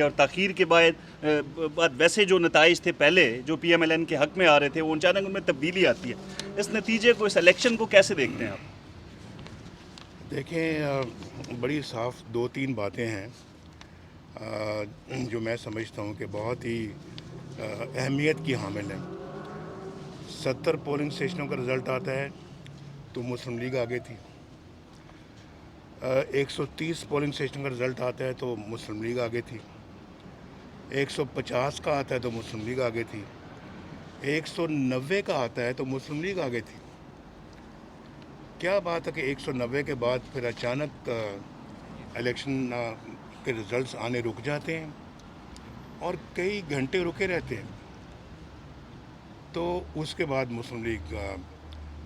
اور تاخیر کے بعد ویسے جو نتائج تھے پہلے جو پی ایم ایل این کے حق میں آ رہے تھے وہ اچانک ان میں تبدیلی آتی ہے. اس نتیجے کو، اس الیکشن کو کیسے دیکھتے ہیں آپ؟ دیکھیں، بڑی صاف دو تین باتیں ہیں جو میں سمجھتا ہوں کہ بہت ہی اہمیت کی حامل ہیں. 70 پولنگ اسٹیشنوں کا رزلٹ آتا ہے تو مسلم لیگ آگے تھی. 130 پولنگ اسٹیشن کا رزلٹ آتا ہے تو مسلم لیگ آگے تھی. 150 کا آتا ہے تو مسلم لیگ آگے تھی. 190 کا آتا ہے تو مسلم لیگ آگے تھی. کیا بات ہے کہ 190 کے بعد پھر اچانک الیکشن کے رزلٹس آنے رک جاتے ہیں اور کئی گھنٹے رکے رہتے ہیں. تو اس کے بعد مسلم لیگ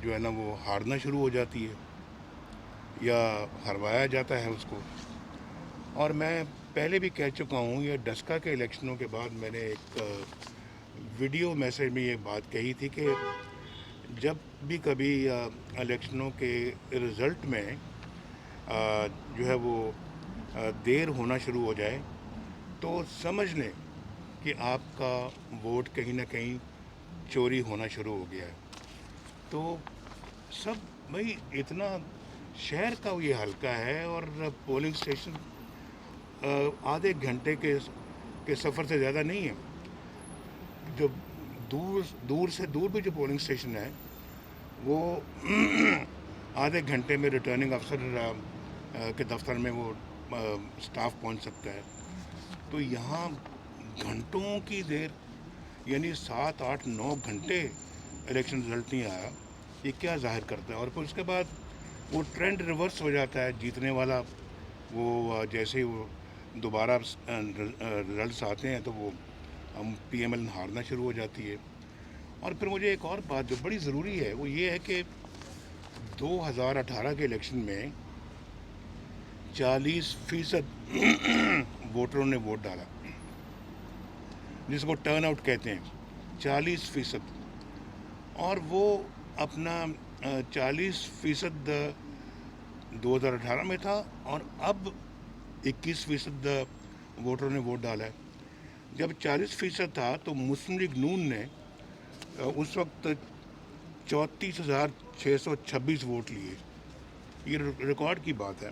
جو ہے نا وہ ہارنا شروع ہو جاتی ہے یا ہروایا جاتا ہے اس کو. اور میں پہلے بھی کہہ چکا ہوں، یہ ڈسکا کے الیکشنوں کے بعد میں نے ایک ویڈیو میسج میں یہ بات کہی تھی کہ جب بھی کبھی الیکشنوں کے رزلٹ میں جو ہے وہ دیر ہونا شروع ہو جائے تو سمجھ لیں کہ آپ کا ووٹ کہیں نہ کہیں چوری ہونا شروع ہو گیا ہے. تو سب بھائی اتنا شہر کا یہ حلقہ ہے اور پولنگ اسٹیشن آدھے گھنٹے کے سفر سے زیادہ نہیں ہے. جو دور سے دور بھی جو پولنگ اسٹیشن ہے وہ آدھے گھنٹے میں ریٹرننگ افسر کے دفتر میں وہ سٹاف پہنچ سکتا ہے. تو یہاں گھنٹوں کی دیر، یعنی 7 8 9 گھنٹے الیکشن رزلٹ نہیں آیا. یہ کیا ظاہر کرتا ہے؟ اور پھر اس کے بعد وہ ٹرینڈ ریورس ہو جاتا ہے. جیتنے والا وہ جیسے ہی وہ دوبارہ رزلٹس آتے ہیں تو وہ پی ایم ایل ہارنا شروع ہو جاتی ہے. اور پھر مجھے ایک اور بات جو بڑی ضروری ہے وہ یہ ہے کہ 2018 کے الیکشن میں 40% ووٹروں نے ووٹ ڈالا، جس کو ٹرن آؤٹ کہتے ہیں. 40%. اور وہ اپنا 40% 2018 میں تھا اور اب 21% ووٹروں نے ووٹ ڈالا ہے. جب 40% تھا تو مسلم لیگ نون نے اس وقت 34,626 ووٹ لیے. یہ ریکارڈ کی بات ہے.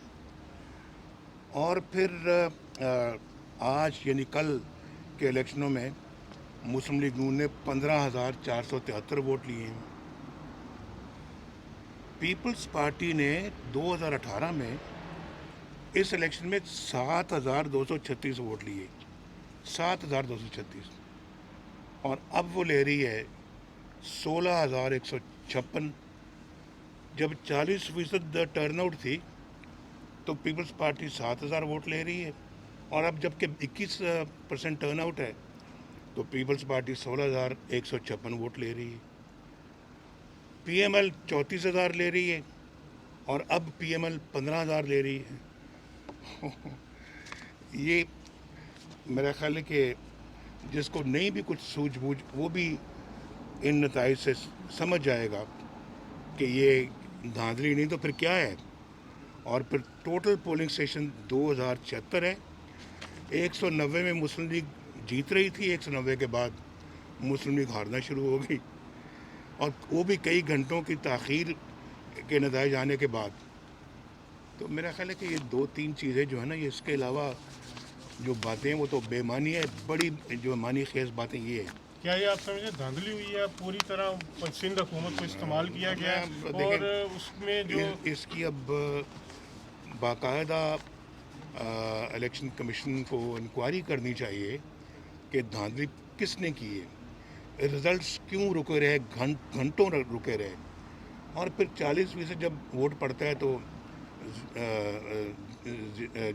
اور پھر آج یعنی کل کے الیکشنوں میں مسلم لیگ نون نے 15,473 ووٹ لیے ہیں. پیپلز پارٹی نے 2018 میں اس الیکشن میں 7,236 ووٹ لیے. 7,236. اور اب وہ لے رہی ہے 16,156. جب 40% ٹرن آؤٹ تھی تو پیپلز پارٹی 7,000 ووٹ لے رہی ہے. اور اب جب کہ 21% ٹرن آؤٹ ہے تو پیپلز پارٹی 16,156 ووٹ لے رہی ہے. پی ایم ایل 34,000 لے رہی ہے اور اب پی ایم ایل 15,000 لے رہی ہے. یہ میرا خیال ہے کہ جس کو نہیں بھی کچھ سوجھ بوجھ وہ بھی ان نتائج سے سمجھ جائے گا کہ یہ دھاندلی نہیں تو پھر کیا ہے. اور پھر ٹوٹل پولنگ اسٹیشن 2,076 ہے. 190 میں مسلم لیگ جیت رہی تھی، 190 کے بعد مسلم لیگ ہارنا شروع ہو گئی اور وہ بھی کئی گھنٹوں کی تاخیر کے نتائج آنے کے بعد. تو میرا خیال ہے کہ یہ دو تین چیزیں جو ہے نا، یہ اس کے علاوہ جو باتیں وہ تو بے معنی ہے. بڑی جو معنی خیز باتیں یہ ہیں. کیا یہ آپ سمجھیں دھاندلی ہوئی ہے؟ پوری طرح سندھ حکومت کو استعمال کیا گیا ہے اور اس میں جو اس کی اب باقاعدہ الیکشن کمیشن کو انکوائری کرنی چاہیے کہ دھاندلی کس نے کی ہے، رزلٹس کیوں رکے رہے، گھنٹوں رکے رہے. اور پھر 40% جب ووٹ پڑتا ہے تو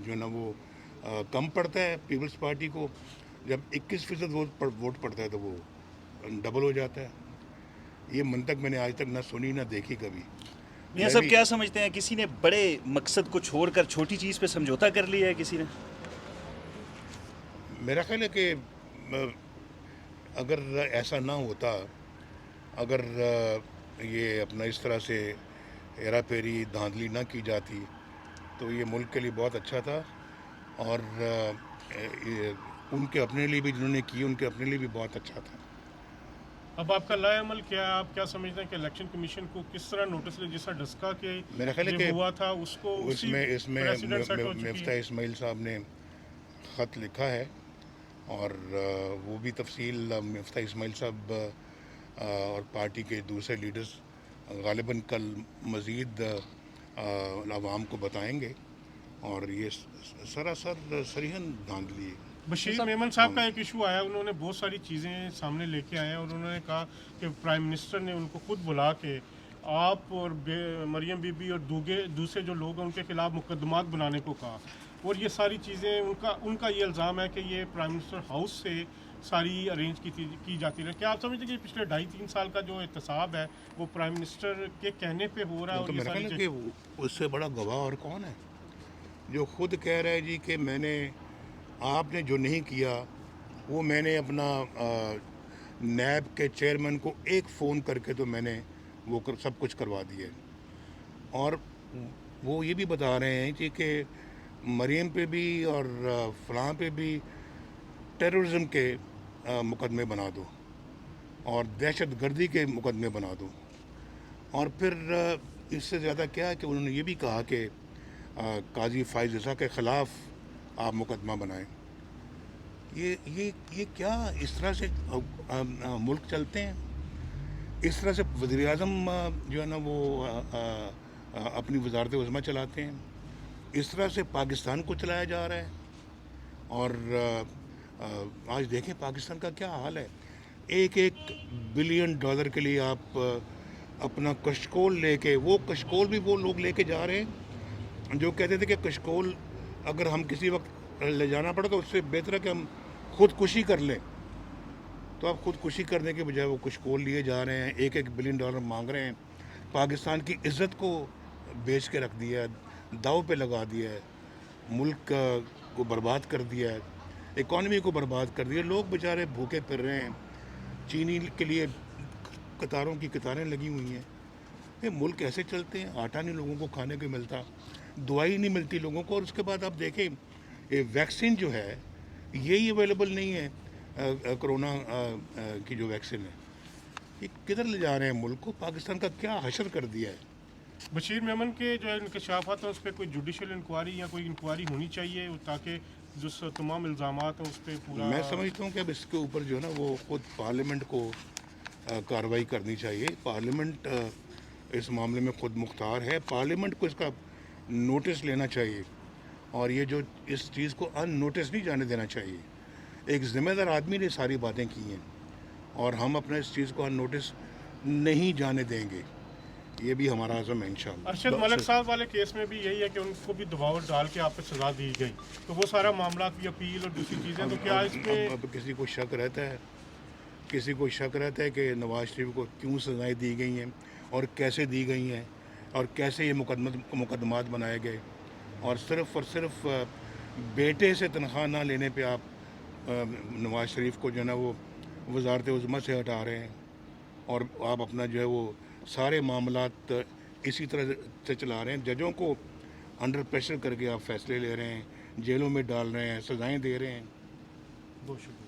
جو نا وہ کم پڑتا ہے پیپلز پارٹی کو. جب 21% ووٹ پڑتا ہے تو وہ ڈبل ہو جاتا ہے. یہ منطق میں نے آج تک نہ سنی نہ دیکھی کبھی. میاں صاحب کیا سمجھتے ہیں، کسی نے بڑے مقصد کو چھوڑ کر چھوٹی چیز پہ سمجھوتا کر لیا ہے کسی نے؟ میرا خیال ہے کہ اگر ایسا نہ ہوتا، اگر یہ اپنا اس طرح سے ہیرا پھیری دھاندلی نہ کی جاتی تو یہ ملک کے لیے بہت اچھا تھا. اور ان کے اپنے لیے بھی جنہوں نے کی ان کے اپنے لیے بھی بہت اچھا تھا. اب آپ کا لائے عمل کیا ہے؟ آپ کیا سمجھتے ہیں کہ الیکشن کمیشن کو کس طرح نوٹس لے، جیسا ڈسکا کے میرا خیال ہے جو کہ ہوا تھا اس کو اس میں پریسیڈنٹ سیٹ ہو چکی مفتہ ہے. اسماعیل صاحب نے خط لکھا ہے اور وہ بھی تفصیل مفتہ اسماعیل صاحب اور پارٹی کے دوسرے لیڈرز غالباً کل مزید عوام کو بتائیں گے. اور یہ سراسر صریحاً دھاندلی ہے. بشیر میمن صاحب کا ایک ایشو آیا، انہوں نے بہت ساری چیزیں سامنے لے کے آئے ہیں اور انہوں نے کہا کہ پرائم منسٹر نے ان کو خود بلا کے آپ اور مریم بی بی اور دوسرے جو لوگ ہیں ان کے خلاف مقدمات بنانے کو کہا. اور یہ ساری چیزیں ان کا یہ الزام ہے کہ یہ پرائم منسٹر ہاؤس سے ساری ارینج کی جاتی رہی. کیا آپ سمجھتے ہیں کہ پچھلے 2.5-3 سال کا جو احتساب ہے وہ پرائم منسٹر کے کہنے پہ ہو رہا ہے؟ تو اور یہ میرا خیال ہے ساری کہ اس سے بڑا گواہ اور کون ہے جو خود کہہ رہا ہے جی کہ میں نے آپ نے جو نہیں کیا وہ میں نے اپنا نیب کے چیئرمین کو ایک فون کر کے تو میں نے وہ سب کچھ کروا دیا. اور وہ یہ بھی بتا رہے ہیں جی کہ مریم پہ بھی اور فلاں پہ بھی ٹیررزم کے مقدمے بنا دو اور دہشت گردی کے مقدمے بنا دو. اور پھر اس سے زیادہ کیا ہے کہ انہوں نے یہ بھی کہا کہ قاضی فائز عیسیٰ کے خلاف آپ مقدمہ بنائیں. یہ کیا اس طرح سے ملک چلتے ہیں؟ اس طرح سے وزیر اعظم جو ہے نا وہ اپنی وزارت عظمیٰ چلاتے ہیں؟ اس طرح سے پاکستان کو چلایا جا رہا ہے؟ اور آج دیکھیں پاکستان کا کیا حال ہے. $1 بلین کے لیے آپ اپنا کشکول لے کے، وہ کشکول بھی وہ لوگ لے کے جا رہے ہیں جو کہتے تھے کہ کشکول اگر ہم کسی وقت لے جانا پڑا تو اس سے بہتر ہے کہ ہم خودکشی کر لیں. تو آپ خودکشی کرنے کے بجائے وہ کشکول لیے جا رہے ہیں، $1 بلین مانگ رہے ہیں. پاکستان کی عزت کو بیچ کے رکھ دیا ہے، داؤ پہ لگا دیا ہے، ملک کو برباد کر دیا ہے، اکانومی کو برباد کر دیا. لوگ بیچارے بھوکے پھر رہے ہیں، چینی کے لیے قطاروں کی قطاریں لگی ہوئی ہیں. یہ ملک ایسے چلتے ہیں؟ آٹا نہیں لوگوں کو کھانے کو ملتا، دوائی نہیں ملتی لوگوں کو. اور اس کے بعد آپ دیکھیں یہ ویکسین جو ہے یہی اویلیبل نہیں ہے، کرونا کی جو ویکسین ہے. یہ کدھر لے جا رہے ہیں ملک کو؟ پاکستان کا کیا حشر کر دیا ہے. بشیر میمن کے جو ہے انکشافات ہیں اس پہ کوئی جوڈیشل انکوائری یا کوئی انکوائری ہونی چاہیے تاکہ جو تمام الزامات ہیں اس پہ پورا. میں سمجھتا ہوں کہ اب اس کے اوپر جو ہے نا وہ خود پارلیمنٹ کو کارروائی کرنی چاہیے. پارلیمنٹ اس معاملے میں خود مختار ہے، پارلیمنٹ کو اس کا نوٹس لینا چاہیے اور یہ جو اس چیز کو ان نوٹس نہیں جانے دینا چاہیے. ایک ذمہ دار آدمی نے ساری باتیں کی ہیں اور ہم اپنے اس چیز کو ان نوٹس نہیں جانے دیں گے. یہ بھی ہمارا عزم ہے انشاءاللہ. ارشد ملک صاحب والے کیس میں بھی یہی ہے کہ ان کو بھی دباؤ ڈال کے آپ پہ سزا دی گئی، تو وہ سارا معاملات بھی اپیل اور دوسری چیزیں، تو کیا اس پہ اب کسی کو شک رہتا ہے کہ نواز شریف کو کیوں سزائیں دی گئی ہیں اور کیسے دی گئی ہیں اور کیسے یہ مقدمات بنائے گئے. اور صرف بیٹے سے تنخواہ نہ لینے پہ آپ نواز شریف کو جو ہے نا وہ وزارت عظمیٰ سے ہٹا رہے ہیں اور آپ اپنا جو ہے وہ سارے معاملات اسی طرح سے چلا رہے ہیں. ججوں کو انڈر پریشر کر کے آپ فیصلے لے رہے ہیں، جیلوں میں ڈال رہے ہیں، سزائیں دے رہے ہیں. بہت شکریہ.